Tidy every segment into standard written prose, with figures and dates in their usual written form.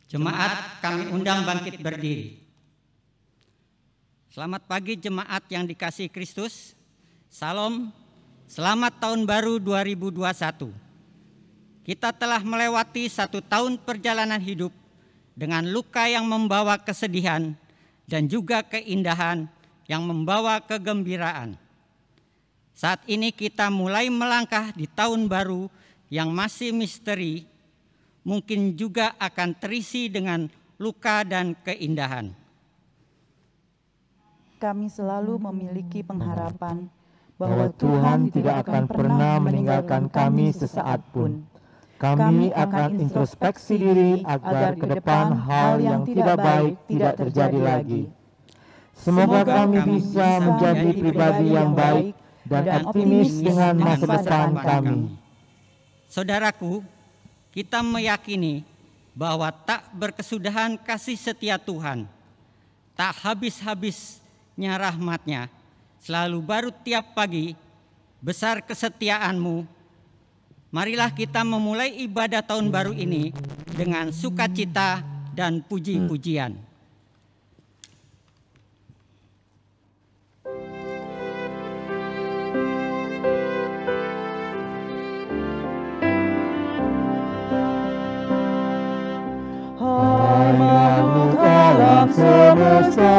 Jemaat kami undang bangkit berdiri. Selamat pagi jemaat yang dikasihi Kristus. Salam, selamat tahun baru 2021. Kita telah melewati 1 tahun perjalanan hidup dengan luka yang membawa kesedihan dan juga keindahan yang membawa kegembiraan. Saat ini kita mulai melangkah di tahun baru yang masih misteri, mungkin juga akan terisi dengan luka dan keindahan. Kami selalu memiliki pengharapan bahwa Tuhan tidak akan pernah meninggalkan kami sesaat pun. Kami akan introspeksi diri agar ke depan hal yang tidak baik tidak terjadi lagi. Semoga kami bisa menjadi pribadi yang baik dan optimis dengan masa depan kami. Saudaraku, kita meyakini bahwa tak berkesudahan kasih setia Tuhan, tak habis-habisnya rahmat-Nya, selalu baru tiap pagi, besar kesetiaan-Mu. Marilah kita memulai ibadah tahun baru ini dengan sukacita dan puji-pujian. Hai makhluk alam semesta,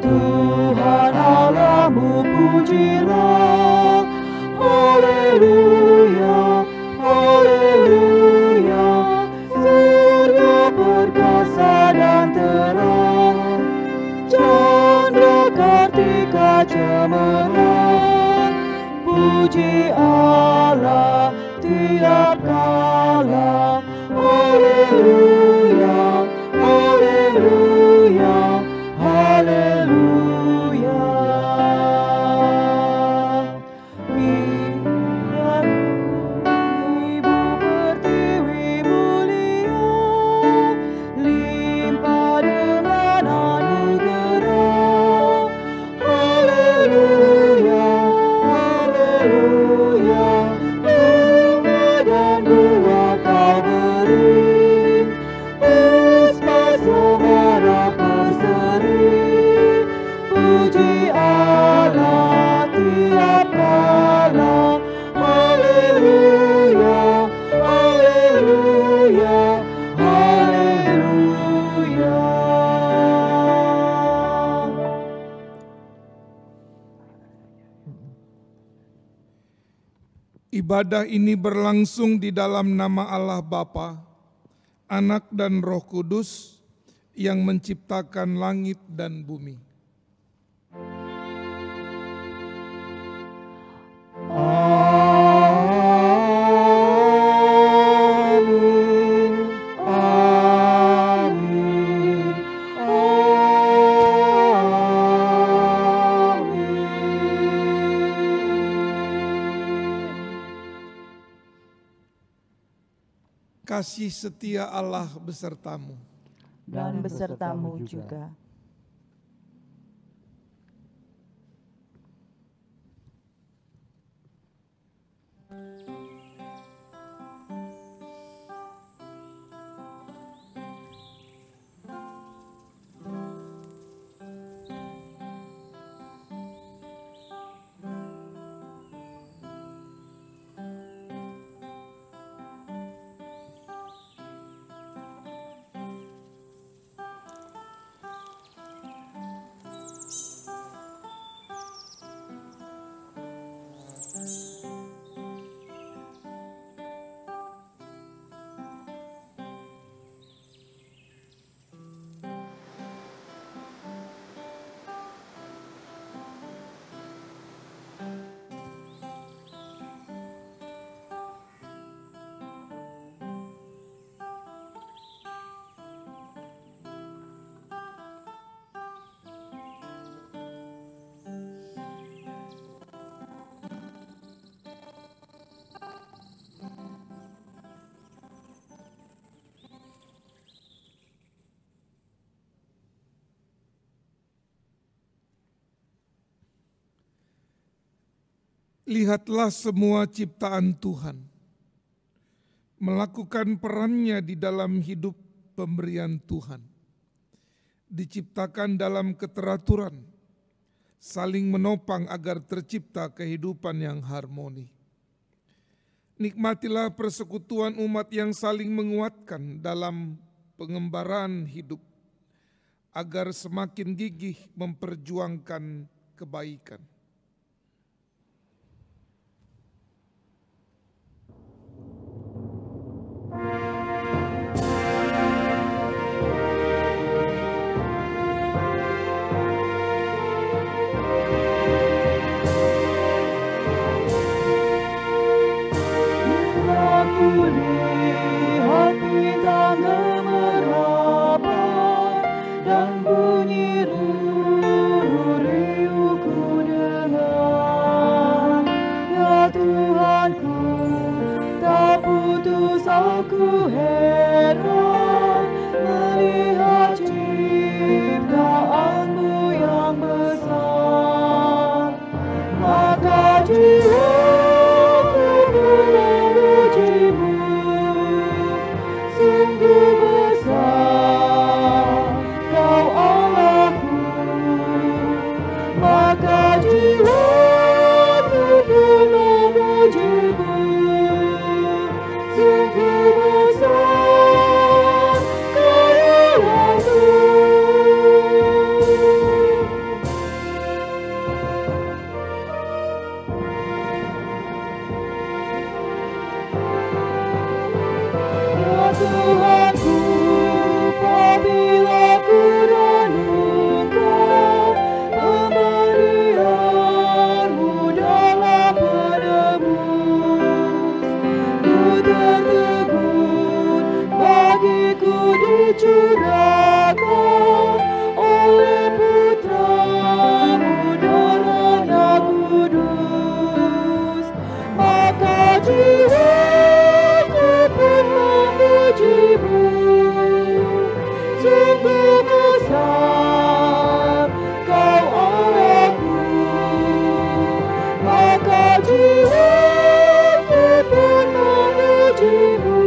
Tuhan Allahmu pujilah. Haleluya, haleluya, surga perkasa dan terang, candra kartika cemerlang, puji Allah tiap kala. Haleluya, haleluya, haleluya. Biar Ibu Pertiwi mulia, limpah dengan anugerah. Haleluya, haleluya, bunga dan buah Kau beri, puspa semerah berseri, puji Allah tiap kala. Haleluya, haleluya, haleluya. Ibadah ini berlangsung di dalam nama Allah Bapa, Anak dan Roh Kudus yang menciptakan langit dan bumi. Amin, amin, Kasih setia Allah besertamu. dan besertamu juga. Lihatlah semua ciptaan Tuhan, melakukan perannya di dalam hidup pemberian Tuhan. Diciptakan dalam keteraturan, saling menopang agar tercipta kehidupan yang harmoni. Nikmatilah persekutuan umat yang saling menguatkan dalam pengembaraan hidup, agar semakin gigih memperjuangkan kebaikan. Lihat bintang gemerlapan dan bunyi riuh-riuhku dengar. Ya Tuhanku, tak putus aku heran melihat ciptaanmu yang besar. Maka jiwaku pun memujimu, sungguh besar Kau Allahku. Maka jiwaku pun memujimu, sungguh besar Kau Allahku. Ya Tuhanku, apabila ku renungkan pemberian-Mu dalam penebus, ku tertegun bagiku dicurahkan oleh Putra-Mu darahnya kudus. Maka jiwaku pun memujimu, sungguh besar Kau Allahku. Maka jiwaku pun memujimu,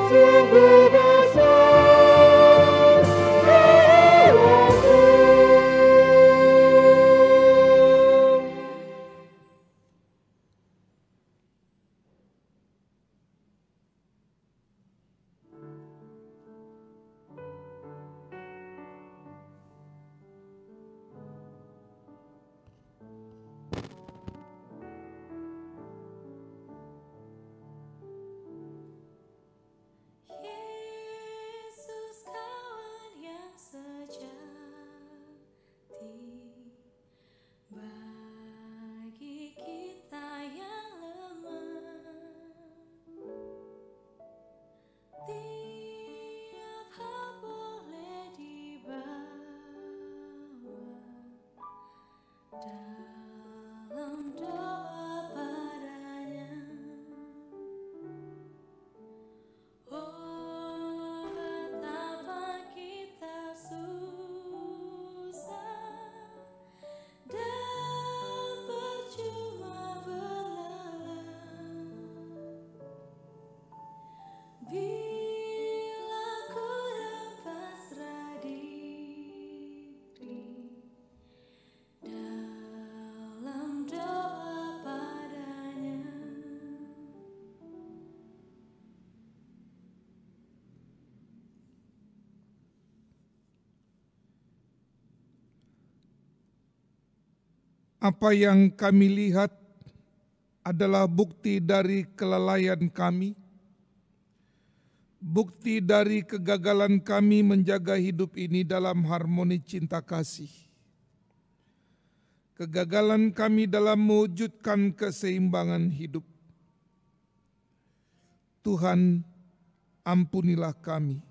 sungguh besar Kau Allahku. Yesus kawan yang sejati, bagi kita yang lemah, tiap hal boleh dibawa dalam doa padanya. Oh, betapa kita susah dan percuma berlelah bila kurang pasrah diri dalam doa padanya. Apa yang kami lihat adalah bukti dari kelalaian kami, bukti dari kegagalan kami menjaga hidup ini dalam harmoni cinta kasih. Kegagalan kami dalam mewujudkan keseimbangan hidup. Tuhan, ampunilah kami.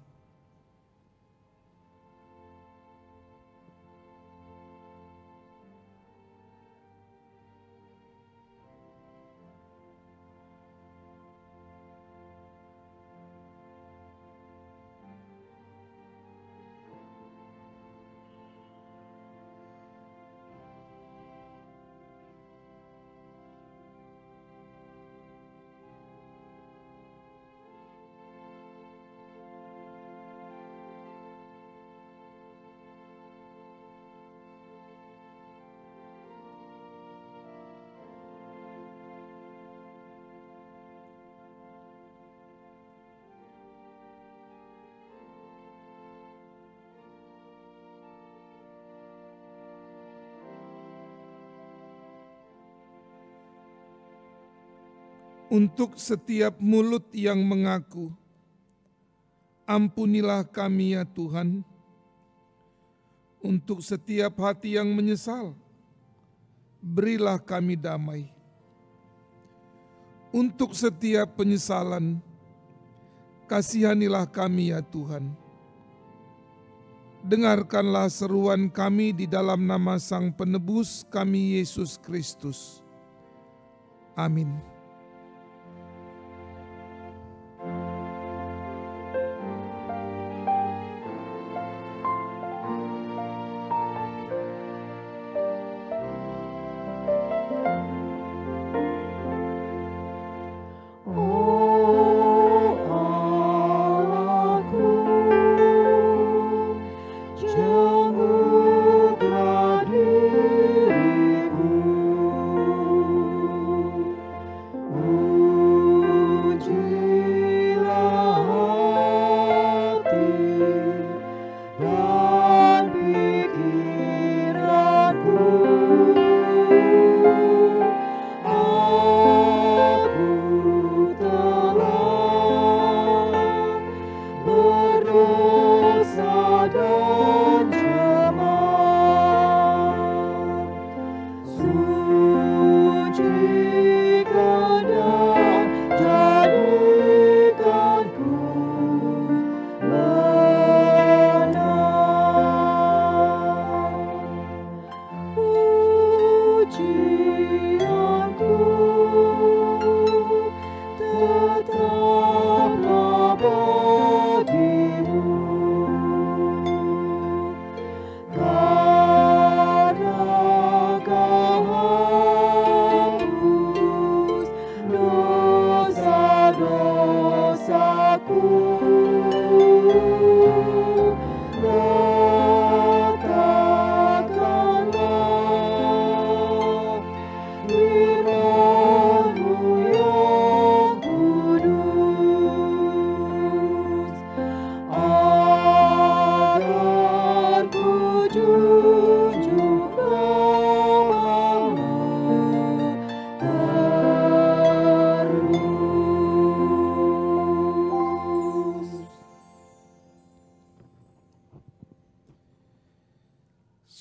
Untuk setiap mulut yang mengaku, ampunilah kami ya Tuhan. Untuk setiap hati yang menyesal, berilah kami damai. Untuk setiap penyesalan, kasihanilah kami ya Tuhan. Dengarkanlah seruan kami di dalam nama Sang Penebus kami Yesus Kristus. Amin.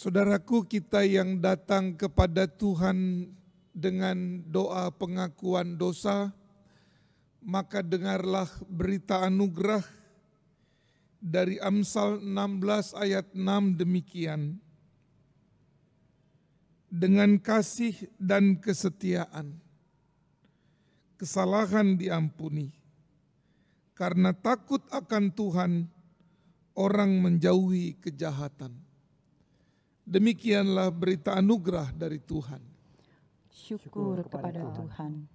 Saudaraku, kita yang datang kepada Tuhan dengan doa pengakuan dosa, maka dengarlah berita anugerah dari Amsal 16 ayat 6 demikian. Dengan kasih dan kesetiaan, kesalahan diampuni. Karena takut akan Tuhan, orang menjauhi kejahatan. Demikianlah berita anugerah dari Tuhan. Syukur kepada Tuhan.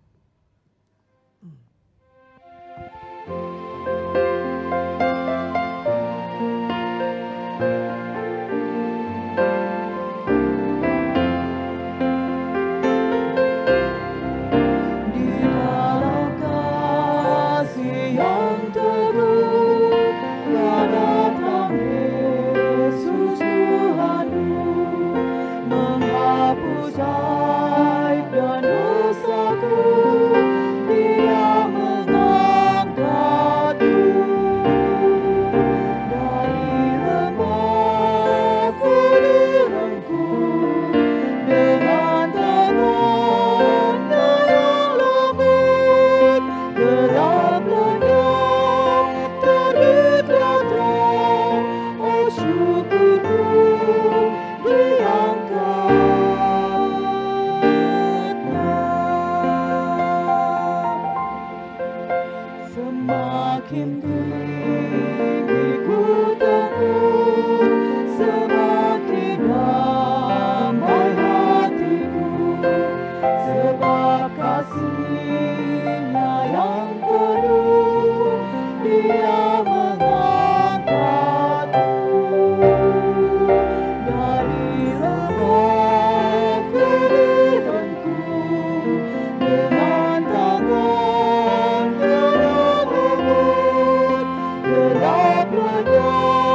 Gelap lenyap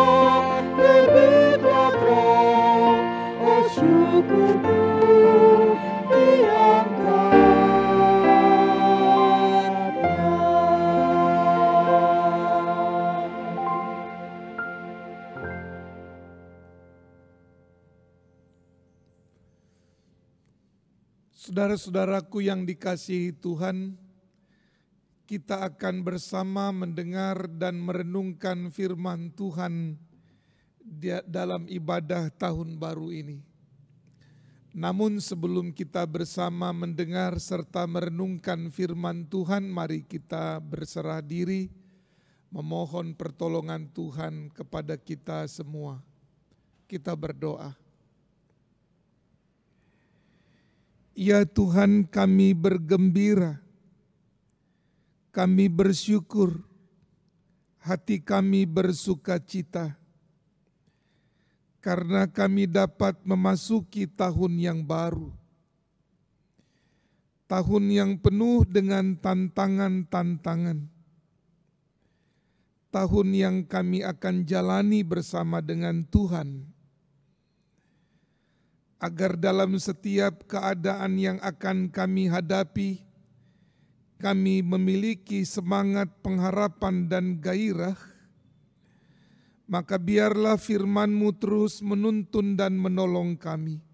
Saudara-saudaraku yang dikasihi Tuhan, kita akan bersama mendengar dan merenungkan firman Tuhan dalam ibadah tahun baru ini. Namun sebelum kita bersama mendengar serta merenungkan firman Tuhan, mari kita berserah diri, memohon pertolongan Tuhan kepada kita semua. Kita berdoa. Ya Tuhan, kami bergembira, kami bersyukur, hati kami bersukacita, karena kami dapat memasuki tahun yang baru. Tahun yang penuh dengan tantangan-tantangan. Tahun yang kami akan jalani bersama dengan Tuhan. Agar dalam setiap keadaan yang akan kami hadapi, kami memiliki semangat pengharapan dan gairah, maka biarlah firman-Mu terus menuntun dan menolong kami.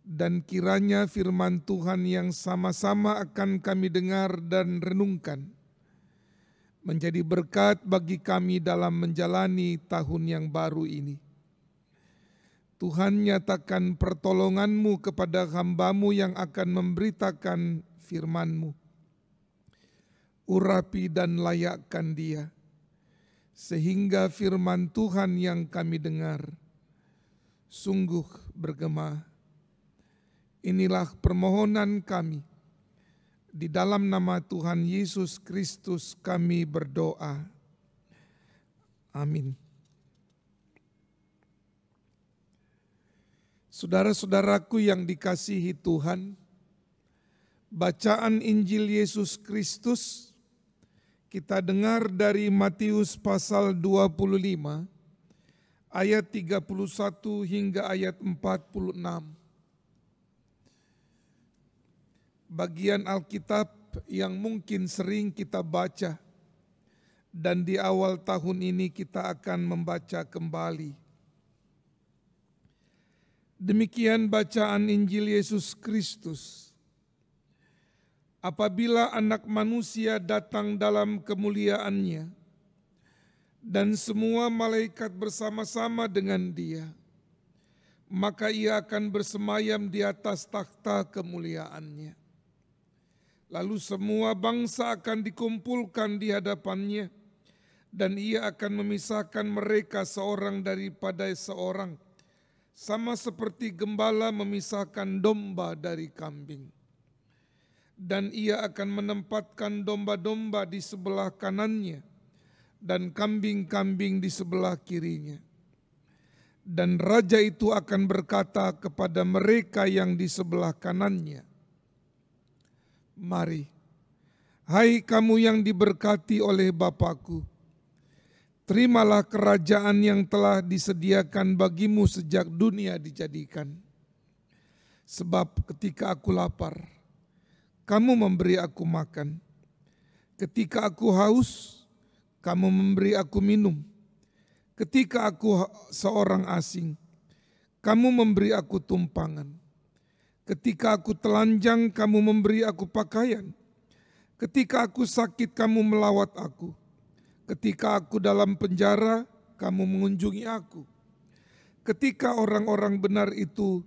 Dan kiranya firman Tuhan yang sama-sama akan kami dengar dan renungkan, menjadi berkat bagi kami dalam menjalani tahun yang baru ini. Tuhan, nyatakan pertolongan-Mu kepada hamba-Mu yang akan memberitakan firman-Mu. Urapi dan layakkan dia, sehingga firman Tuhan yang kami dengar sungguh bergema. Inilah permohonan kami. Di dalam nama Tuhan Yesus Kristus kami berdoa. Amin. Saudara-saudaraku yang dikasihi Tuhan, bacaan Injil Yesus Kristus kita dengar dari Matius pasal 25 ayat 31 hingga ayat 46. Bagian Alkitab yang mungkin sering kita baca dan di awal tahun ini kita akan membaca kembali. Demikian bacaan Injil Yesus Kristus. Apabila Anak Manusia datang dalam kemuliaannya, dan semua malaikat bersama-sama dengan Dia, maka Ia akan bersemayam di atas takhta kemuliaannya. Lalu semua bangsa akan dikumpulkan di hadapannya, dan Ia akan memisahkan mereka seorang daripada seorang, sama seperti gembala memisahkan domba dari kambing. Dan Ia akan menempatkan domba-domba di sebelah kanannya dan kambing-kambing di sebelah kirinya. Dan Raja itu akan berkata kepada mereka yang di sebelah kanannya, "Mari, hai kamu yang diberkati oleh Bapa-Ku, terimalah kerajaan yang telah disediakan bagimu sejak dunia dijadikan. Sebab ketika aku lapar, kamu memberi aku makan. Ketika aku haus, kamu memberi aku minum. Ketika aku seorang asing, kamu memberi aku tumpangan. Ketika aku telanjang, kamu memberi aku pakaian. Ketika aku sakit, kamu melawat aku. Ketika aku dalam penjara, kamu mengunjungi aku." Ketika orang-orang benar itu,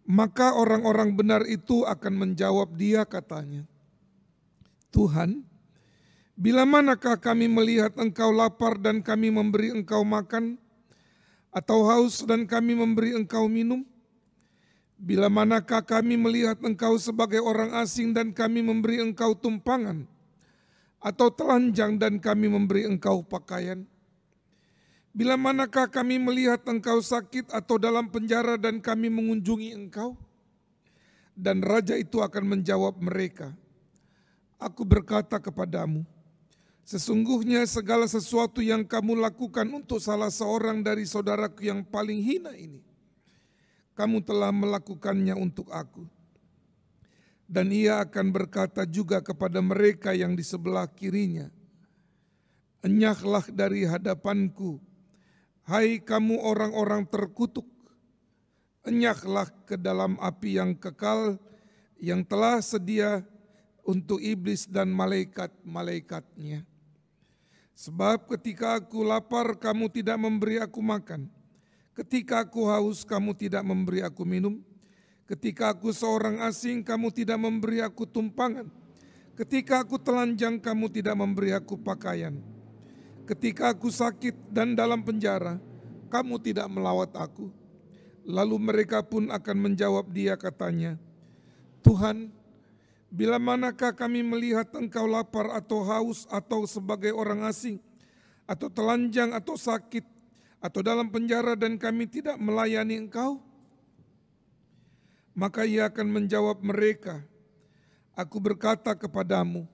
maka orang-orang benar itu akan menjawab dia, katanya, "Tuhan, bila manakah kami melihat Engkau lapar dan kami memberi Engkau makan, atau haus dan kami memberi Engkau minum? Bila manakah kami melihat Engkau sebagai orang asing dan kami memberi Engkau tumpangan, atau telanjang dan kami memberi Engkau pakaian? Bila manakah kami melihat Engkau sakit atau dalam penjara dan kami mengunjungi Engkau?" Dan Raja itu akan menjawab mereka, "Aku berkata kepadamu, sesungguhnya segala sesuatu yang kamu lakukan untuk salah seorang dari saudaraku yang paling hina ini, kamu telah melakukannya untuk aku." Dan Ia akan berkata juga kepada mereka yang di sebelah kirinya, "Enyahlah dari hadapanku, hai kamu orang-orang terkutuk, enyahlah ke dalam api yang kekal yang telah sedia untuk iblis dan malaikat-malaikatnya. Sebab ketika aku lapar, kamu tidak memberi aku makan. Ketika aku haus, kamu tidak memberi aku minum. Ketika aku seorang asing, kamu tidak memberi aku tumpangan. Ketika aku telanjang, kamu tidak memberi aku pakaian. Ketika aku sakit dan dalam penjara, kamu tidak melawat aku. Lalu mereka pun akan menjawab dia katanya, Tuhan, bila manakah kami melihat engkau lapar atau haus atau sebagai orang asing, atau telanjang atau sakit, atau dalam penjara dan kami tidak melayani engkau? Maka ia akan menjawab mereka, aku berkata kepadamu,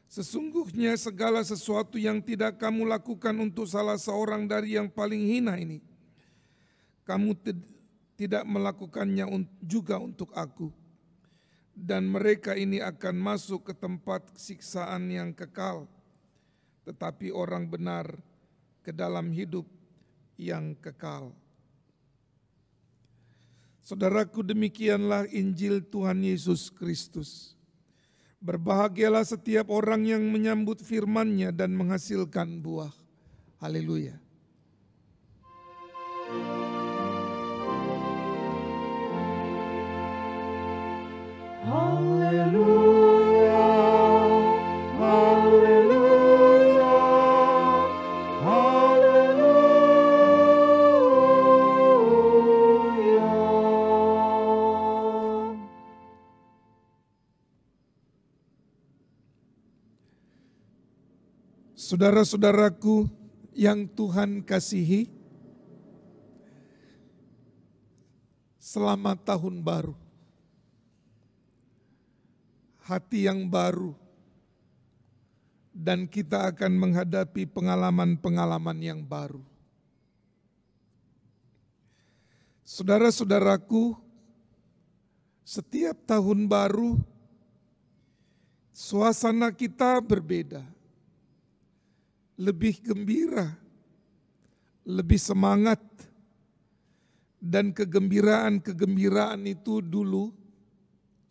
sesungguhnya segala sesuatu yang tidak kamu lakukan untuk salah seorang dari yang paling hina ini, kamu tidak melakukannya juga untuk aku. Dan mereka ini akan masuk ke tempat siksaan yang kekal, tetapi orang benar ke dalam hidup yang kekal. Saudaraku, demikianlah Injil Tuhan Yesus Kristus. Berbahagialah setiap orang yang menyambut firman-Nya dan menghasilkan buah. Haleluya. Haleluya, haleluya, haleluya. Saudara-saudaraku yang Tuhan kasihi, selamat tahun baru. Hati yang baru, dan kita akan menghadapi pengalaman-pengalaman yang baru. Saudara-saudaraku, setiap tahun baru, suasana kita berbeda, lebih gembira, lebih semangat, dan kegembiraan itu dulu,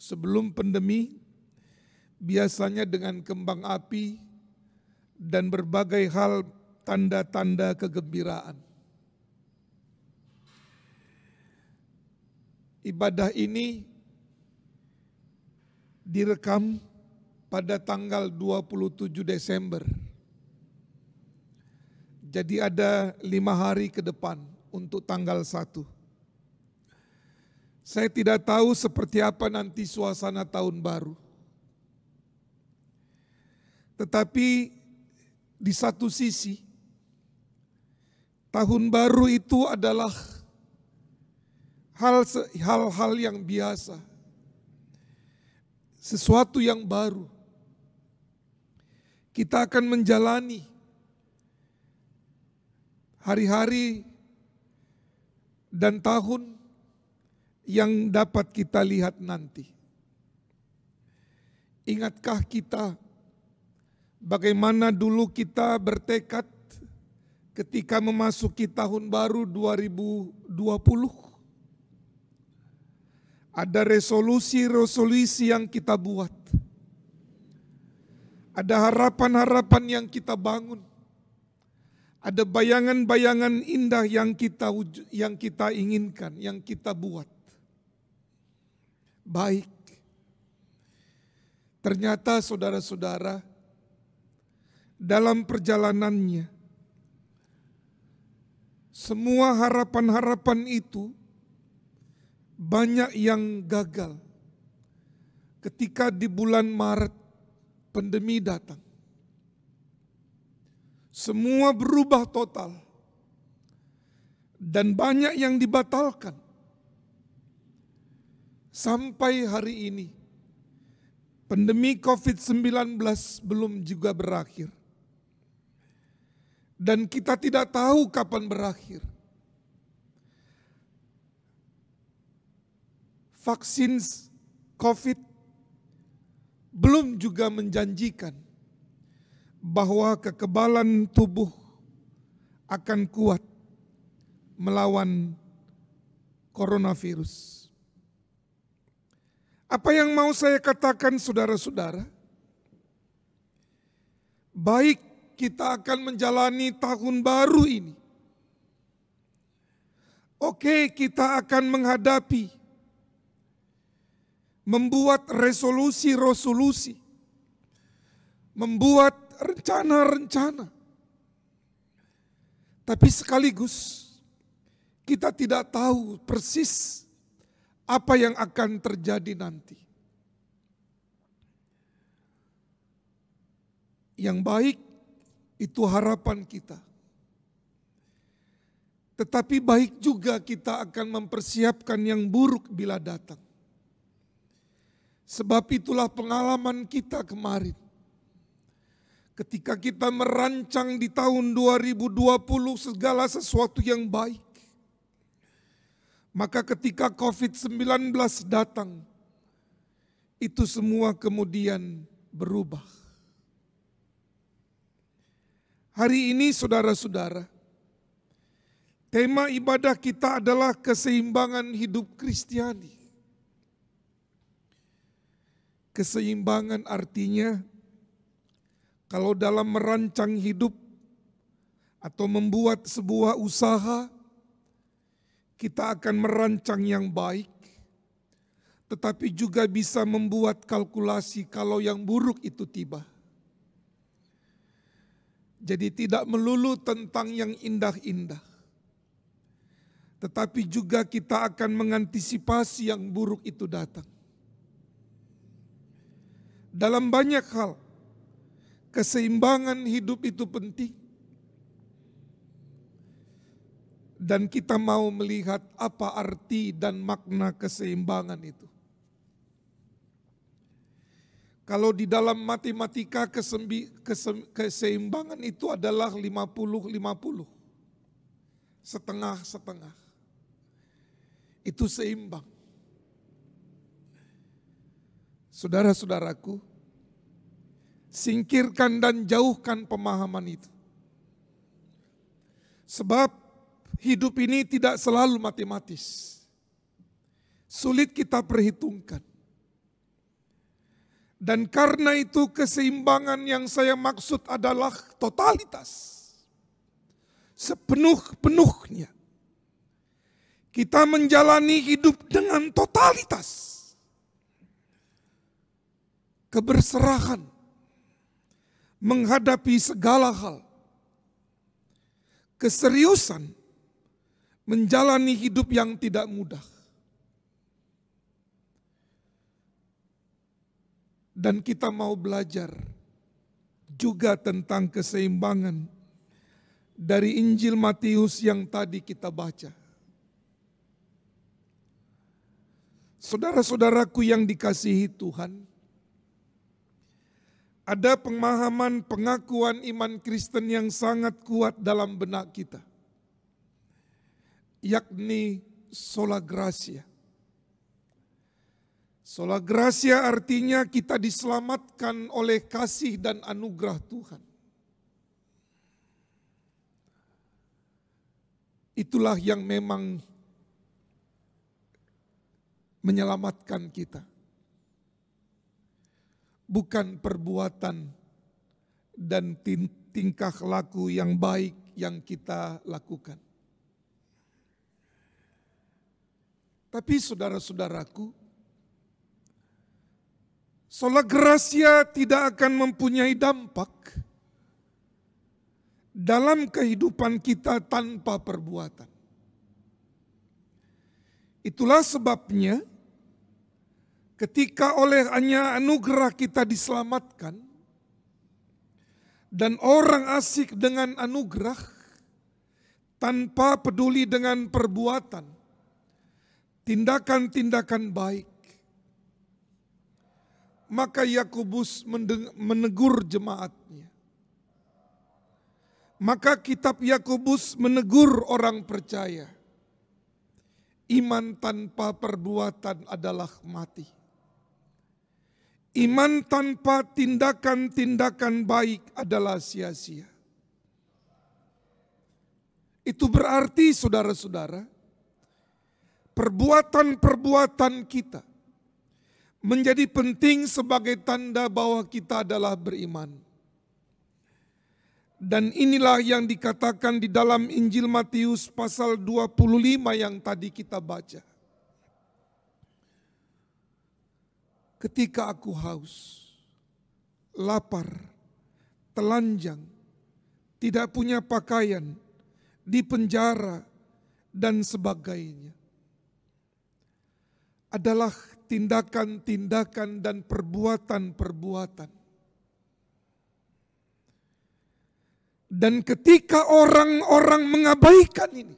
sebelum pandemi, biasanya dengan kembang api dan berbagai hal tanda-tanda kegembiraan. Ibadah ini direkam pada tanggal 27 Desember. Jadi ada 5 hari ke depan untuk tanggal 1. Saya tidak tahu seperti apa nanti suasana tahun baru. Tetapi di satu sisi, tahun baru itu adalah hal-hal yang biasa, sesuatu yang baru. Kita akan menjalani hari-hari dan tahun yang dapat kita lihat nanti. Ingatkah kita bagaimana dulu kita bertekad ketika memasuki tahun baru 2020? Ada resolusi-resolusi yang kita buat. Ada harapan-harapan yang kita bangun. Ada bayangan-bayangan indah yang kita inginkan, yang kita buat. Baik. Ternyata saudara-saudara, dalam perjalanannya, semua harapan-harapan itu banyak yang gagal. Ketika di bulan Maret pandemi datang, semua berubah total dan banyak yang dibatalkan. Sampai hari ini, pandemi COVID-19 belum juga berakhir. Dan kita tidak tahu kapan berakhir. Vaksin COVID belum juga menjanjikan bahwa kekebalan tubuh akan kuat melawan coronavirus. Apa yang mau saya katakan saudara-saudara? Baik kita akan menjalani tahun baru ini. Oke, kita akan menghadapi, membuat resolusi-resolusi, membuat rencana-rencana. Tapi sekaligus kita tidak tahu persis apa yang akan terjadi nanti. Yang baik itu harapan kita. Tetapi baik juga kita akan mempersiapkan yang buruk bila datang. Sebab itulah pengalaman kita kemarin. Ketika kita merancang di tahun 2020 segala sesuatu yang baik. Maka ketika COVID-19 datang, itu semua kemudian berubah. Hari ini saudara-saudara, tema ibadah kita adalah keseimbangan hidup Kristiani. Keseimbangan artinya, kalau dalam merancang hidup atau membuat sebuah usaha, kita akan merancang yang baik, tetapi juga bisa membuat kalkulasi kalau yang buruk itu tiba. Jadi tidak melulu tentang yang indah-indah, tetapi juga kita akan mengantisipasi yang buruk itu datang. Dalam banyak hal, keseimbangan hidup itu penting. Dan kita mau melihat apa arti dan makna keseimbangan itu. Kalau di dalam matematika keseimbangan itu adalah 50-50. Setengah-setengah. Itu seimbang. Saudara-saudaraku, singkirkan dan jauhkan pemahaman itu. Sebab hidup ini tidak selalu matematis. Sulit kita perhitungkan. Dan karena itu keseimbangan yang saya maksud adalah totalitas. Sepenuh-penuhnya. Kita menjalani hidup dengan totalitas. Keberserahan. Menghadapi segala hal. Keseriusan. Menjalani hidup yang tidak mudah. Dan kita mau belajar juga tentang keseimbangan dari Injil Matius yang tadi kita baca. Saudara-saudaraku yang dikasihi Tuhan, ada pemahaman pengakuan iman Kristen yang sangat kuat dalam benak kita, yakni sola gratia. Sola gratia artinya kita diselamatkan oleh kasih dan anugerah Tuhan. Itulah yang memang menyelamatkan kita. Bukan perbuatan dan tingkah laku yang baik yang kita lakukan. Tapi saudara-saudaraku, sola gratia tidak akan mempunyai dampak dalam kehidupan kita tanpa perbuatan. Itulah sebabnya ketika oleh hanya anugerah kita diselamatkan dan orang asik dengan anugerah tanpa peduli dengan perbuatan, tindakan-tindakan baik, maka Yakobus menegur jemaatnya. Maka kitab Yakobus menegur orang percaya. Iman tanpa perbuatan adalah mati. Iman tanpa tindakan-tindakan baik adalah sia-sia. Itu berarti saudara-saudara, perbuatan-perbuatan kita menjadi penting sebagai tanda bahwa kita adalah beriman. Dan inilah yang dikatakan di dalam Injil Matius pasal 25 yang tadi kita baca. Ketika aku haus, lapar, telanjang, tidak punya pakaian, di penjara, dan sebagainya. Adalah tindakan-tindakan dan perbuatan-perbuatan. Dan ketika orang-orang mengabaikan ini,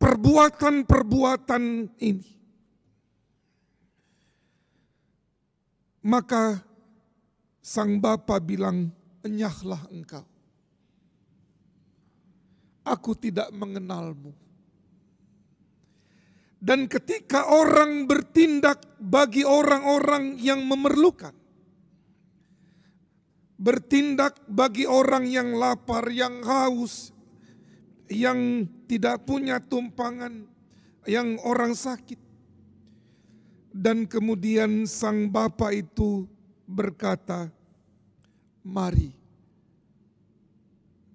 perbuatan-perbuatan ini, maka sang Bapa bilang, enyahlah engkau. Aku tidak mengenalmu. Dan ketika orang bertindak bagi orang-orang yang memerlukan, bertindak bagi orang yang lapar, yang haus, yang tidak punya tumpangan, yang orang sakit. Dan kemudian sang Bapa itu berkata, mari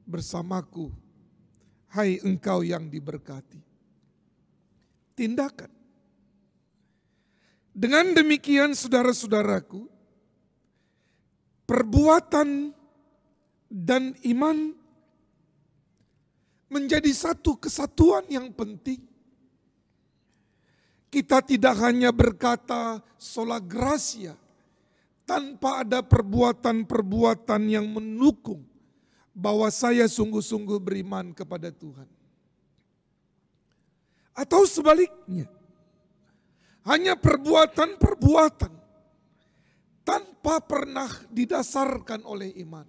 bersamaku, hai engkau yang diberkati. Tindakan. Dengan demikian saudara-saudaraku, perbuatan dan iman menjadi satu kesatuan yang penting. Kita tidak hanya berkata sola gratia tanpa ada perbuatan-perbuatan yang mendukung bahwa saya sungguh-sungguh beriman kepada Tuhan. Atau sebaliknya, hanya perbuatan-perbuatan tanpa pernah didasarkan oleh iman.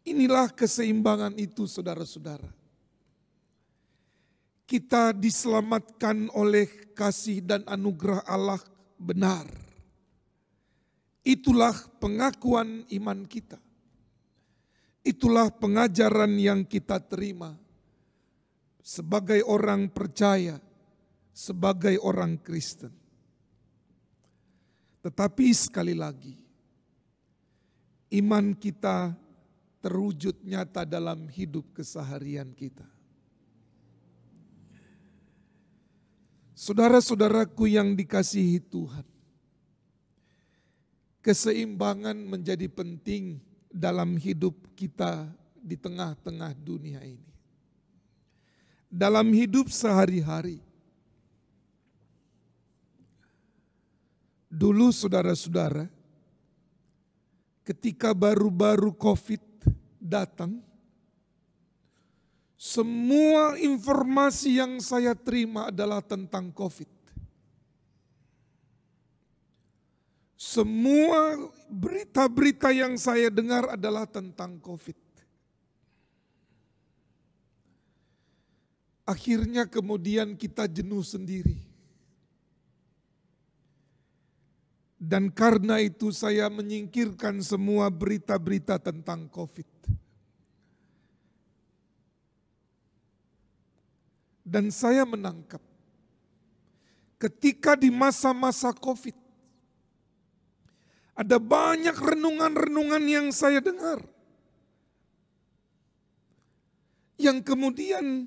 Inilah keseimbangan itu saudara-saudara. Kita diselamatkan oleh kasih dan anugerah Allah benar. Itulah pengakuan iman kita. Itulah pengajaran yang kita terima sebagai orang percaya, sebagai orang Kristen. Tetapi sekali lagi, iman kita terwujud nyata dalam hidup keseharian kita. Saudara-saudaraku yang dikasihi Tuhan, keseimbangan menjadi penting dalam hidup kita di tengah-tengah dunia ini. Dalam hidup sehari-hari. Dulu saudara-saudara, ketika baru-baru COVID datang, semua informasi yang saya terima adalah tentang COVID. Semua berita-berita yang saya dengar adalah tentang COVID. Akhirnya kemudian kita jenuh sendiri. Dan karena itu saya menyingkirkan semua berita-berita tentang COVID. Dan saya menangkap ketika di masa-masa COVID, ada banyak renungan-renungan yang saya dengar. Yang kemudian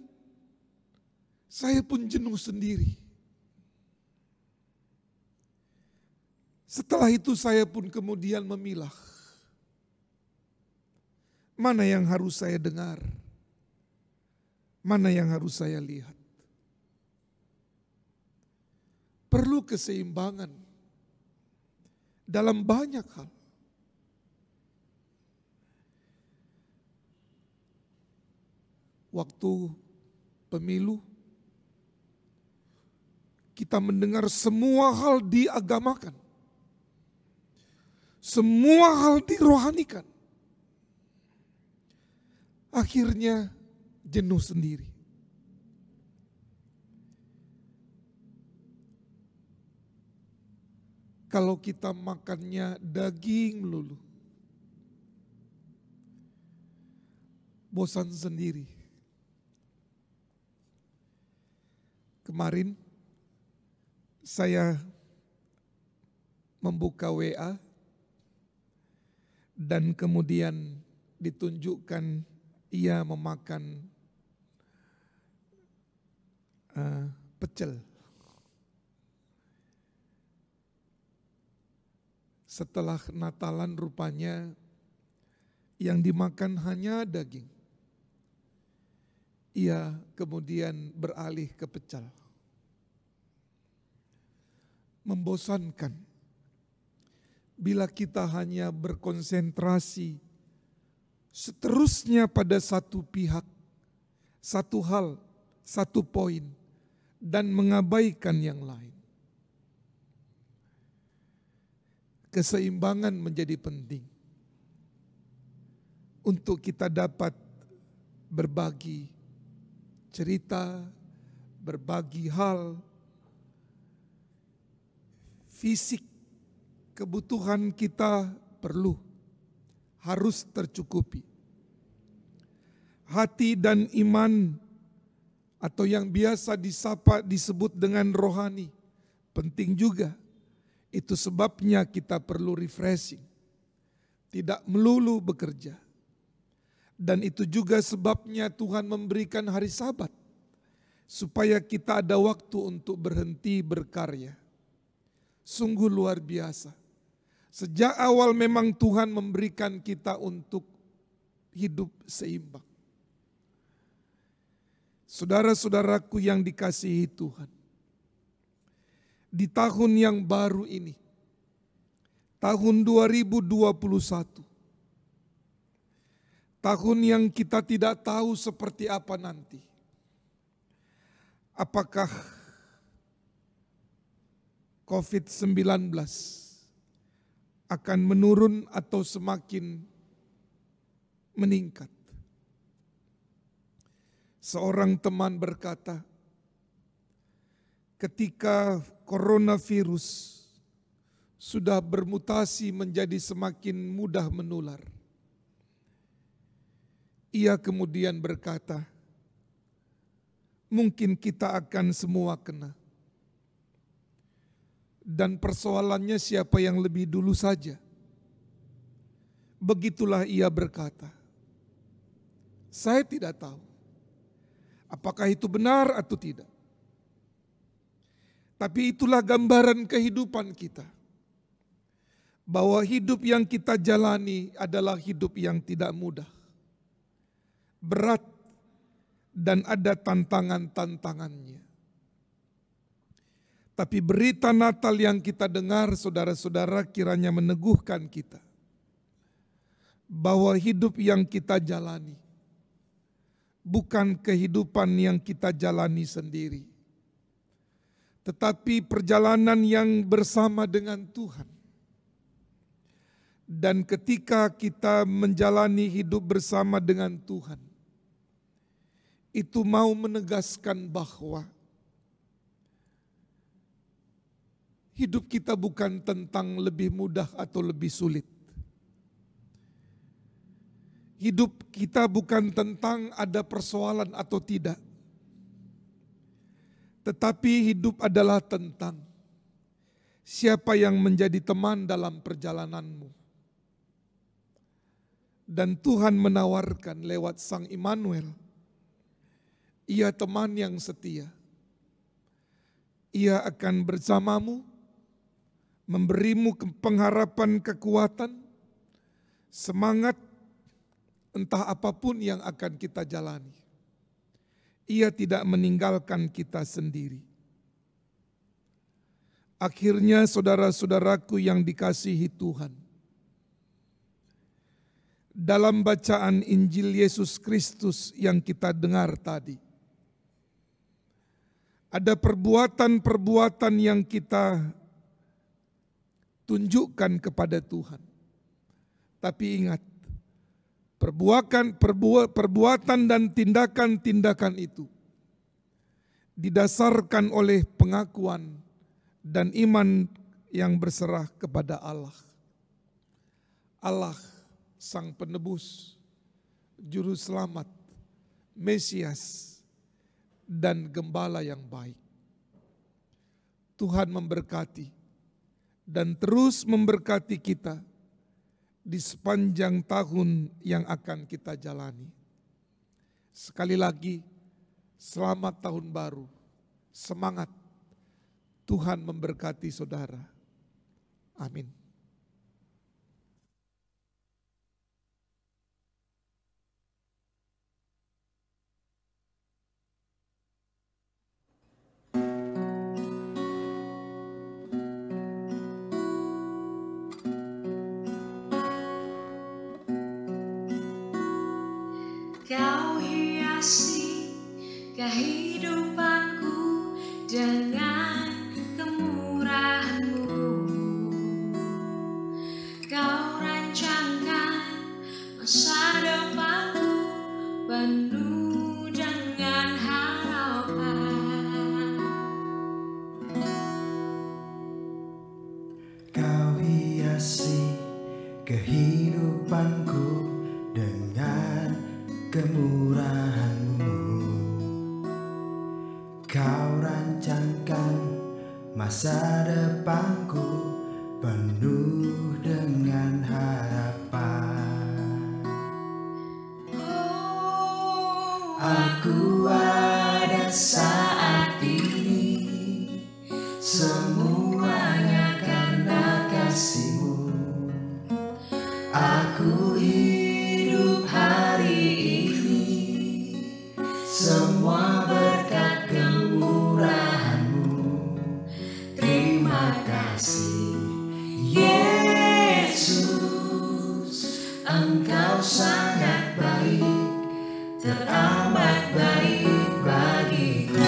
saya pun jenuh sendiri. Setelah itu saya pun kemudian memilah. Mana yang harus saya dengar? Mana yang harus saya lihat? Perlu keseimbangan dalam banyak hal. Waktu pemilu, kita mendengar semua hal diagamakan. Semua hal dirohanikan. Akhirnya jenuh sendiri. Kalau kita makannya daging melulu, bosan sendiri. Kemarin saya membuka WA dan kemudian ditunjukkan ia memakan pecel. Setelah Natalan rupanya yang dimakan hanya daging. Ia kemudian beralih ke pecel. Membosankan bila kita hanya berkonsentrasi seterusnya pada satu pihak, satu hal, satu poin, dan mengabaikan yang lain. Keseimbangan menjadi penting untuk kita dapat berbagi cerita, berbagi hal, fisik, kebutuhan kita perlu, harus tercukupi. Hati dan iman atau yang biasa disebut dengan rohani, penting juga. Itu sebabnya kita perlu refreshing, tidak melulu bekerja. Dan itu juga sebabnya Tuhan memberikan hari Sabat, supaya kita ada waktu untuk berhenti berkarya. Sungguh luar biasa. Sejak awal memang Tuhan memberikan kita untuk hidup seimbang. Saudara-saudaraku yang dikasihi Tuhan, di tahun yang baru ini, tahun 2021, tahun yang kita tidak tahu seperti apa nanti. Apakah COVID-19 akan menurun atau semakin meningkat? Seorang teman berkata, ketika coronavirus sudah bermutasi menjadi semakin mudah menular, ia kemudian berkata, mungkin kita akan semua kena. Dan persoalannya siapa yang lebih dulu saja. Begitulah ia berkata. Saya tidak tahu apakah itu benar atau tidak. Tapi itulah gambaran kehidupan kita. Bahwa hidup yang kita jalani adalah hidup yang tidak mudah. Berat dan ada tantangan-tantangannya. Tapi berita Natal yang kita dengar, saudara-saudara, kiranya meneguhkan kita. Bahwa hidup yang kita jalani bukan kehidupan yang kita jalani sendiri. Tetapi perjalanan yang bersama dengan Tuhan. Dan ketika kita menjalani hidup bersama dengan Tuhan, itu mau menegaskan bahwa hidup kita bukan tentang lebih mudah atau lebih sulit. Hidup kita bukan tentang ada persoalan atau tidak. Tetapi hidup adalah tentang siapa yang menjadi teman dalam perjalananmu. Dan Tuhan menawarkan lewat Sang Immanuel, Ia teman yang setia. Ia akan bersamamu, memberimu pengharapan, kekuatan, semangat, entah apapun yang akan kita jalani. Ia tidak meninggalkan kita sendiri. Akhirnya saudara-saudaraku yang dikasihi Tuhan, dalam bacaan Injil Yesus Kristus yang kita dengar tadi, ada perbuatan-perbuatan yang kita tunjukkan kepada Tuhan. Tapi ingat, perbuatan dan tindakan-tindakan itu didasarkan oleh pengakuan dan iman yang berserah kepada Allah. Allah Sang Penebus, Juru Selamat, Mesias, dan Gembala yang baik. Tuhan memberkati dan terus memberkati kita di sepanjang tahun yang akan kita jalani. Sekali lagi, selamat tahun baru. Semangat. Tuhan memberkati saudara. Amin. Kau hiasi kehidupanku dengan kemurahan-Mu. Kau rancangkan masa depanku penuh dengan harapan. Kau hiasi kehidupanku dengan kemurahan-Mu. Kau rancangkan masa depanku penuh dengan harapan. Aku ada saat ini, semuanya karena kasih-Mu. Aku hidup hari ini, semua berkat kemurahan-Mu. Terima kasih Yesus, Engkau sangat baik, teramat baik bagiku.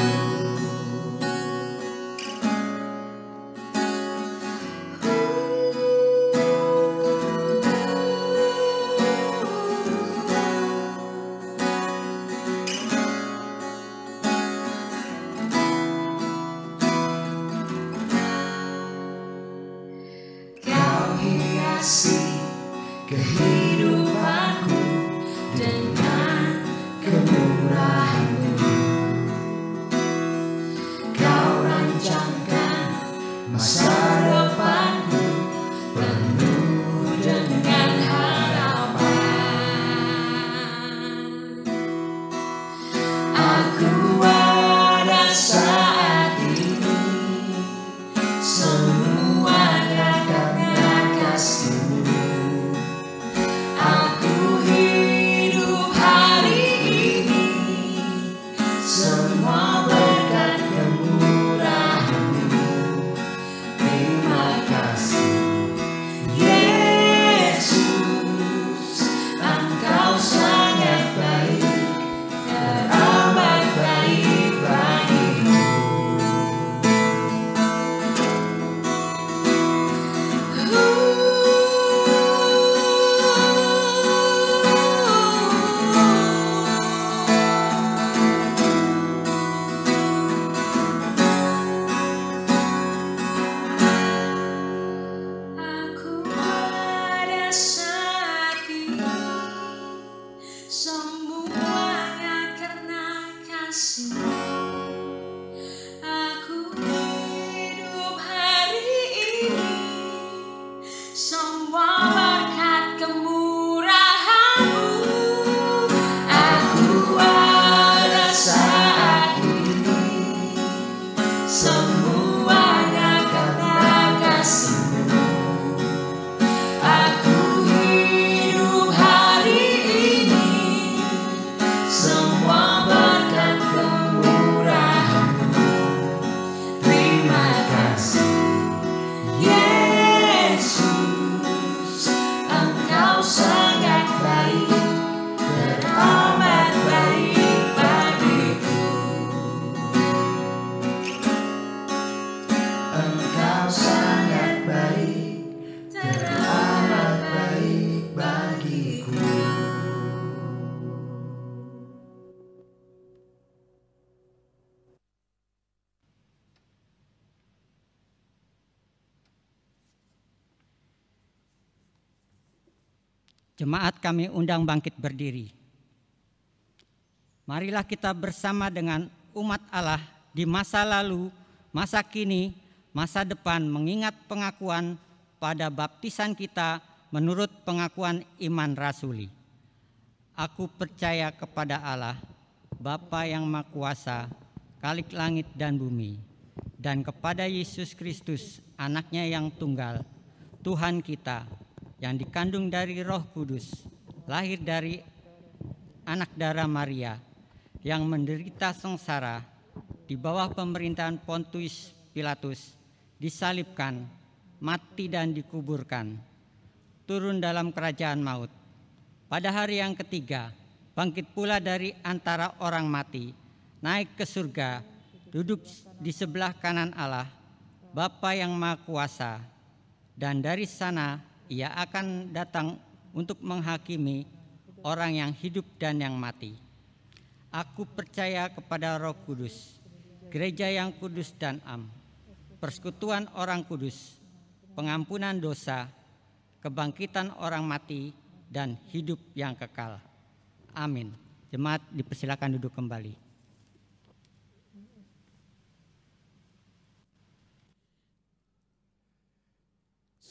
Kau hiasi kehidupanku dengan kemurahan-Mu. Kau rancangkan masa depanku penuh dengan harapan. Aku ada saat ini, semuanya karena kasih-Mu. Aku hidup hari ini, semua berkat kemurahan-Mu. Terima kasih Yesus, Engkau sangat baik, teramat baik bagiku. Aku ada saat ini, semuanya karena kasih-Mu. Aku hidup hari ini, semua berkat kemurahan-Mu. Aku ada saat ini, semuanya karena kasih-Mu. Aku hidup hari ini, semua berkat kemurahan-Mu. Terima kasih Yesus, Engkau sangat baik, teramat baik bagiku. Engkau sangat baik, teramat baik bagiku. Jemaat kami undang bangkit berdiri. Marilah kita bersama dengan umat Allah di masa lalu, masa kini, masa depan mengingat pengakuan pada baptisan kita menurut pengakuan iman rasuli. Aku percaya kepada Allah, Bapa yang Maha Kuasa, Khalik langit dan bumi, dan kepada Yesus Kristus, anaknya yang tunggal, Tuhan kita, yang dikandung dari Roh Kudus, lahir dari anak darah Maria, yang menderita sengsara di bawah pemerintahan Pontius Pilatus, disalibkan, mati dan dikuburkan, turun dalam kerajaan maut. Pada hari yang ketiga, bangkit pula dari antara orang mati, naik ke surga, duduk di sebelah kanan Allah, Bapa yang Maha Kuasa, dan dari sana Ia akan datang untuk menghakimi orang yang hidup dan yang mati. Aku percaya kepada Roh Kudus, gereja yang kudus dan am, persekutuan orang kudus, pengampunan dosa, kebangkitan orang mati, dan hidup yang kekal. Amin. Jemaat dipersilakan duduk kembali.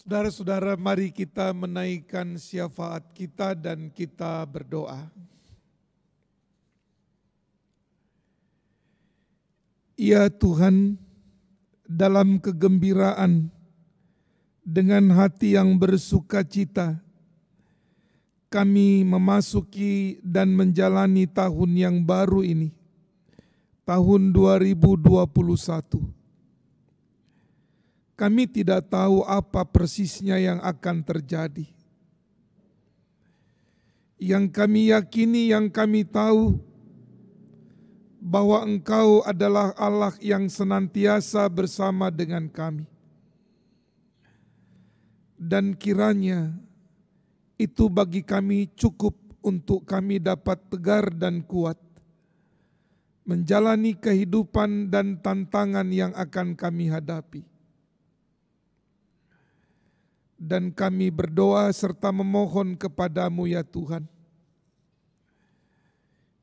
Saudara-saudara, mari kita menaikkan syafaat kita dan kita berdoa. Ya Tuhan, dalam kegembiraan, dengan hati yang bersukacita, kami memasuki dan menjalani tahun yang baru ini, tahun 2021. Kami tidak tahu apa persisnya yang akan terjadi. Yang kami yakini, yang kami tahu, bahwa Engkau adalah Allah yang senantiasa bersama dengan kami. Dan kiranya itu bagi kami cukup untuk kami dapat tegar dan kuat menjalani kehidupan dan tantangan yang akan kami hadapi. Dan kami berdoa serta memohon kepadamu ya Tuhan,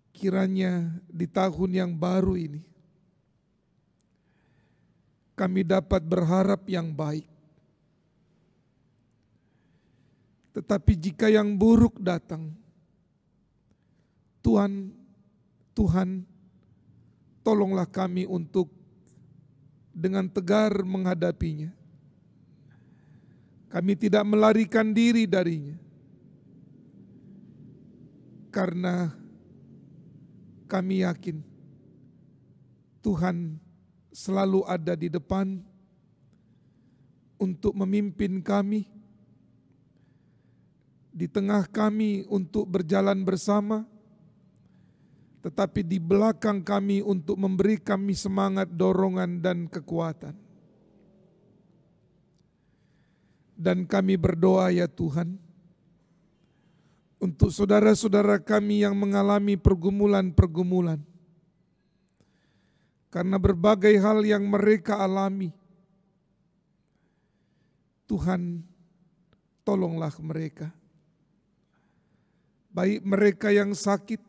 kiranya di tahun yang baru ini kami dapat berharap yang baik. Tetapi jika yang buruk datang, Tuhan, tolonglah kami untuk dengan tegar menghadapinya. Kami tidak melarikan diri darinya, karena kami yakin Tuhan selalu ada di depan untuk memimpin kami, di tengah kami untuk berjalan bersama, tetapi di belakang kami untuk memberi kami semangat, dorongan, dan kekuatan. Dan kami berdoa ya Tuhan, untuk saudara-saudara kami yang mengalami pergumulan-pergumulan, karena berbagai hal yang mereka alami. Tuhan, tolonglah mereka. Baik mereka yang sakit,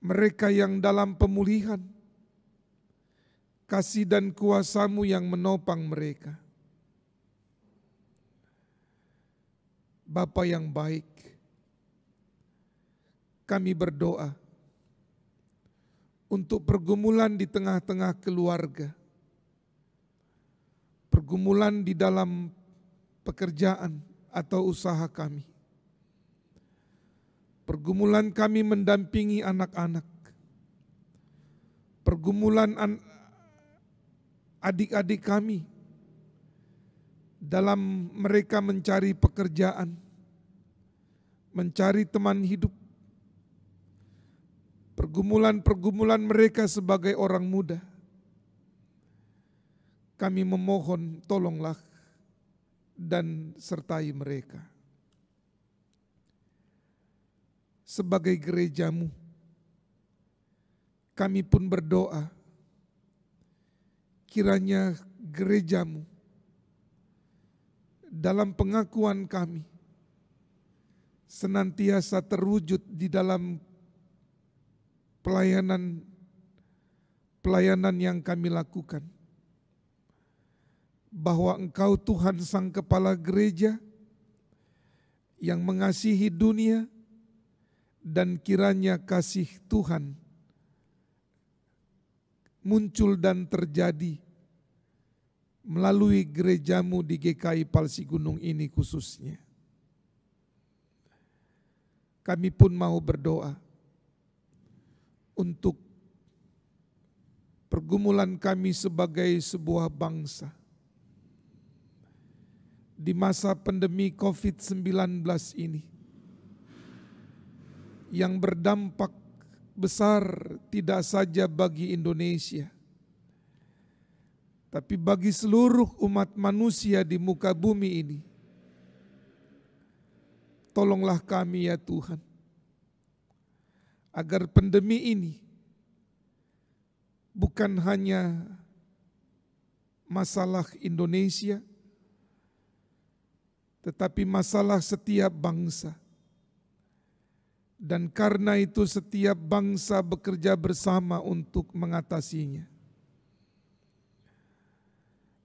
mereka yang dalam pemulihan, kasih dan kuasa-Mu yang menopang mereka. Bapa yang baik, kami berdoa untuk pergumulan di tengah-tengah keluarga, pergumulan di dalam pekerjaan atau usaha kami, pergumulan kami mendampingi anak-anak, pergumulan adik-adik kami dalam mereka mencari pekerjaan, mencari teman hidup, pergumulan-pergumulan mereka sebagai orang muda. Kami memohon tolonglah dan sertai mereka. Sebagai gereja-Mu, kami pun berdoa, kiranya gereja-Mu dalam pengakuan kami senantiasa terwujud di dalam pelayanan yang kami lakukan. bahwa Engkau Tuhan Sang Kepala Gereja yang mengasihi dunia, dan kiranya kasih Tuhan muncul dan terjadi melalui gerejamu di GKI Palsi Gunung ini khususnya. Kami pun mau berdoa untuk pergumulan kami sebagai sebuah bangsa di masa pandemi COVID-19 ini, yang berdampak besar tidak saja bagi Indonesia, tapi bagi seluruh umat manusia di muka bumi ini. Tolonglah kami ya Tuhan, agar pandemi ini bukan hanya masalah Indonesia, tetapi masalah setiap bangsa. Dan karena itu setiap bangsa bekerja bersama untuk mengatasinya.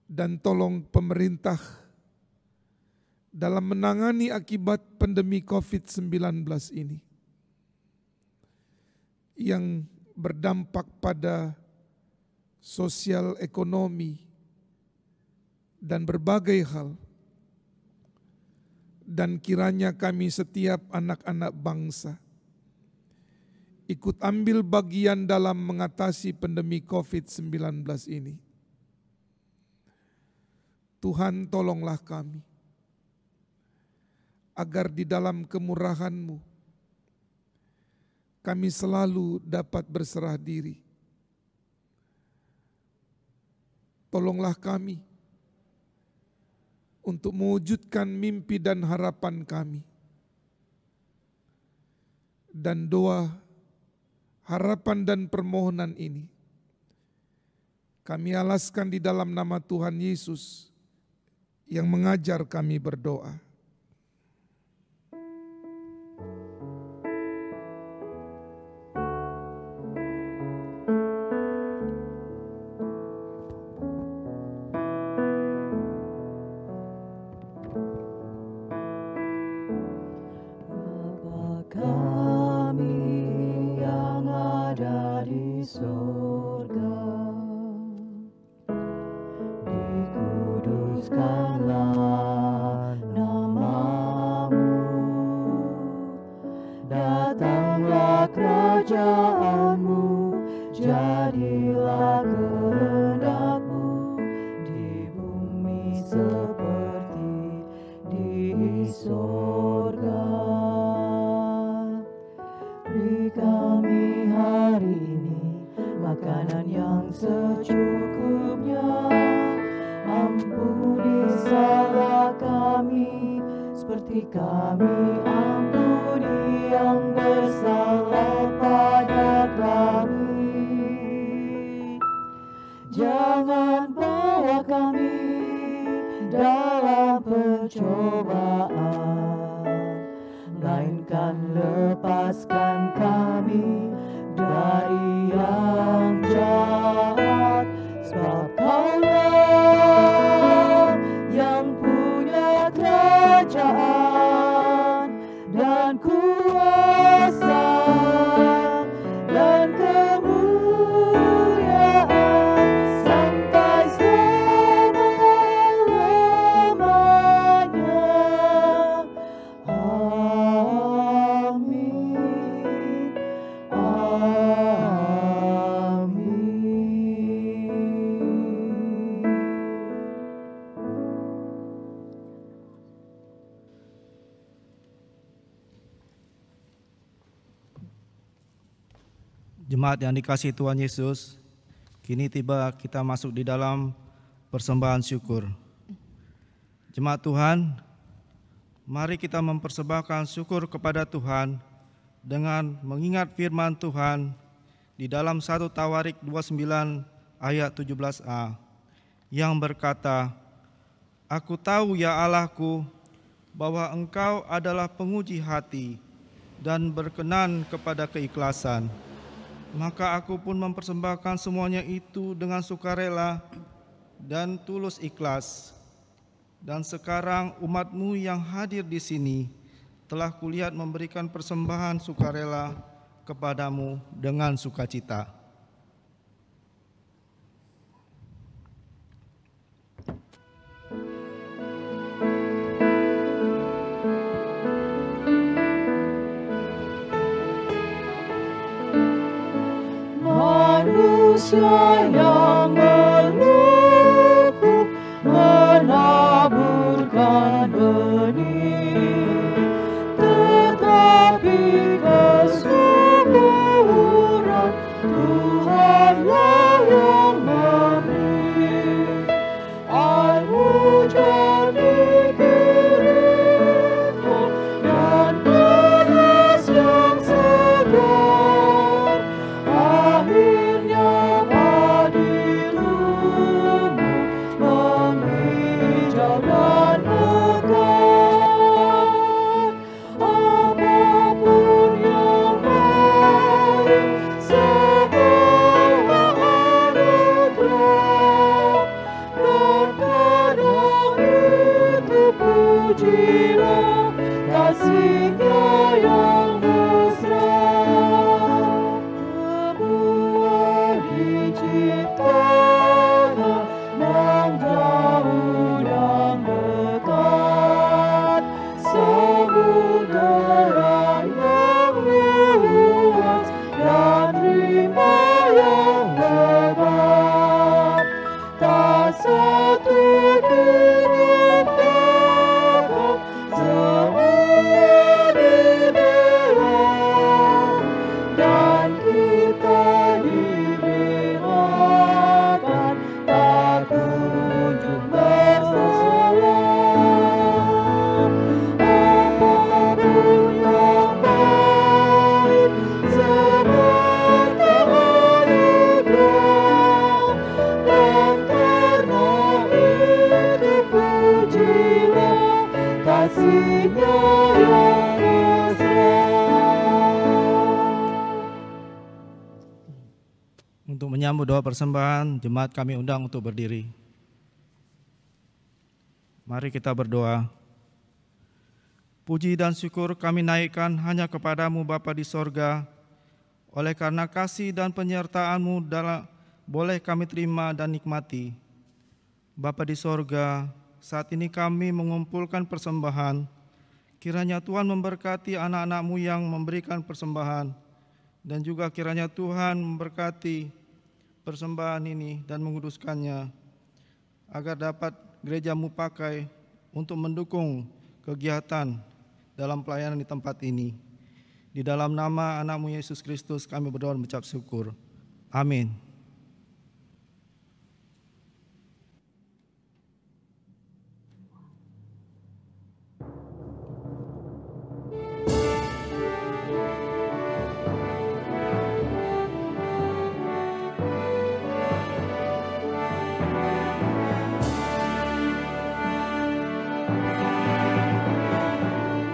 Dan tolong pemerintah dalam menangani akibat pandemi COVID-19 ini, yang berdampak pada sosial ekonomi dan berbagai hal. Dan kiranya kami setiap anak-anak bangsa ikut ambil bagian dalam mengatasi pandemi COVID-19 ini. Tuhan, tolonglah kami agar di dalam kemurahan-Mu kami selalu dapat berserah diri. Tolonglah kami untuk mewujudkan mimpi dan harapan kami. Dan doa, harapan dan permohonan ini kami alaskan di dalam nama Tuhan Yesus yang mengajar kami berdoa. Jemaat yang dikasihi Tuhan Yesus, kini tiba kita masuk di dalam persembahan syukur. Jemaat Tuhan, mari kita mempersembahkan syukur kepada Tuhan dengan mengingat firman Tuhan di dalam 1 Tawarik 29 ayat 17a yang berkata, "Aku tahu ya Allahku bahwa Engkau adalah penguji hati dan berkenan kepada keikhlasan. Maka aku pun mempersembahkan semuanya itu dengan sukarela dan tulus ikhlas. Dan sekarang umat-Mu yang hadir di sini telah kulihat memberikan persembahan sukarela kepadamu dengan sukacita. Manusia yang melukuk menaburkan benih, tetapi kesuburan Tuhanlah yang memberi. Air hujan dikirimnya dan beras yang segar, akhirnya padi lumbung menghijau dan mekar. Apapun yang baik semua anugerah, dan karena itu pujilah kasih-Nya yang mesra. Semua diciptakan yang jauh dan dekat, samudera yang luas dan rimba yang lebat, tak satu pun lupakan, semua dibela, dan kita dibelakan tak kunjung bersalah. Apapun yang baik sebagai anugerah, dan karena itu pujilah kasih-Nya yang mesra. Untuk menyambut doa persembahan, jemaat kami undang untuk berdiri. Mari kita berdoa. Puji dan syukur kami naikkan hanya kepadamu Bapa di sorga. Oleh karena kasih dan penyertaan-Mu boleh kami terima dan nikmati. Bapa di sorga, saat ini kami mengumpulkan persembahan. Kiranya Tuhan memberkati anak-anak-Mu yang memberikan persembahan. Dan juga kiranya Tuhan memberkati persembahan ini dan menguduskannya, agar dapat gereja-Mu pakai untuk mendukung kegiatan dalam pelayanan di tempat ini. Di dalam nama anak-Mu Yesus Kristus kami berdoa dan mengucap syukur. Amin.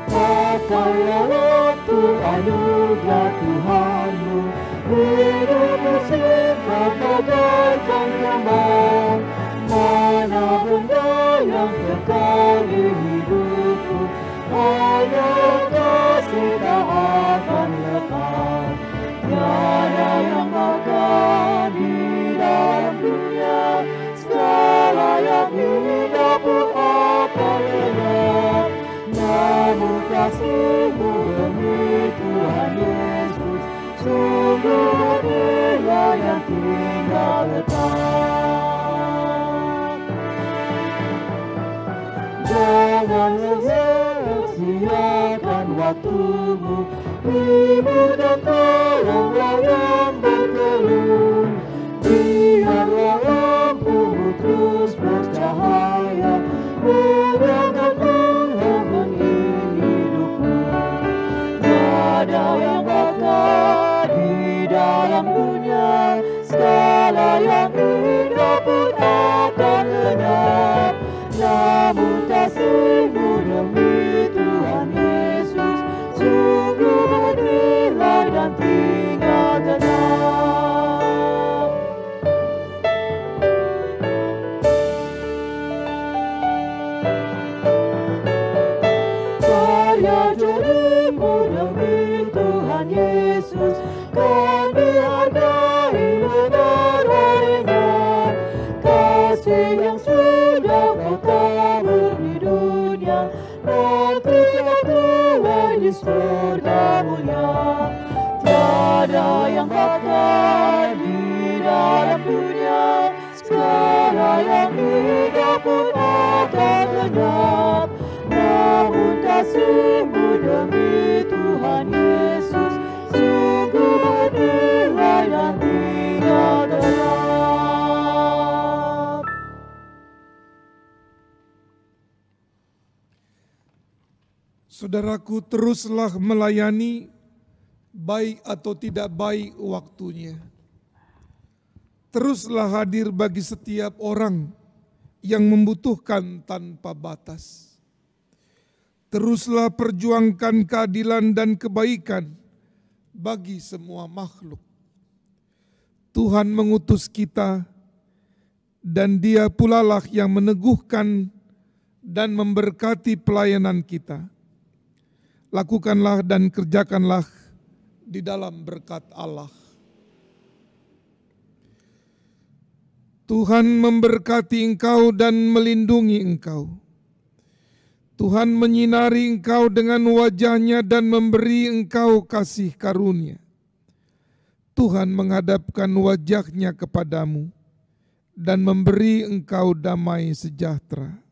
Pakailah waktu anugerah Tuhan-Mu, hidupmu singkat bagaikan kembang. Mana benda yang kekal di hidupku, hanya kasih tak akan lepas. Tiada yang makan di dalam dunia, segala yang indah pun akan lenyap. Namun kasih-Mu demi Tuhan Yesus, sungguh berilah yang tinggal tetap. Janganlah sia-siakan waktu-Mu, hibur dan tolonglah yang berkeluh. Biarlah lampu-Mu terus bercahaya, menerangkan yang bakal di dalam dunia, segala yang indah pun akan lenyap. Namun kasih-Mu demi Tuhan Yesus, sungguh bernilai dan tinggal tetap. Nanti ketua di surga mulia. Tiada yang bakal di dalam dunia, segala yang hidup pun akan lenyap. Namun kasih-Mu demi Tuhan Yesus sungguh bernilai dan tidak gelap. Saudaraku, teruslah melayani, baik atau tidak baik waktunya. Teruslah hadir bagi setiap orang yang membutuhkan tanpa batas. Teruslah perjuangkan keadilan dan kebaikan bagi semua makhluk. Tuhan mengutus kita, dan Dia pulalah yang meneguhkan dan memberkati pelayanan kita. Lakukanlah dan kerjakanlah di dalam berkat Allah. Tuhan memberkati engkau dan melindungi engkau. Tuhan menyinari engkau dengan wajah-Nya dan memberi engkau kasih karunia. Tuhan menghadapkan wajah-Nya kepadamu dan memberi engkau damai sejahtera.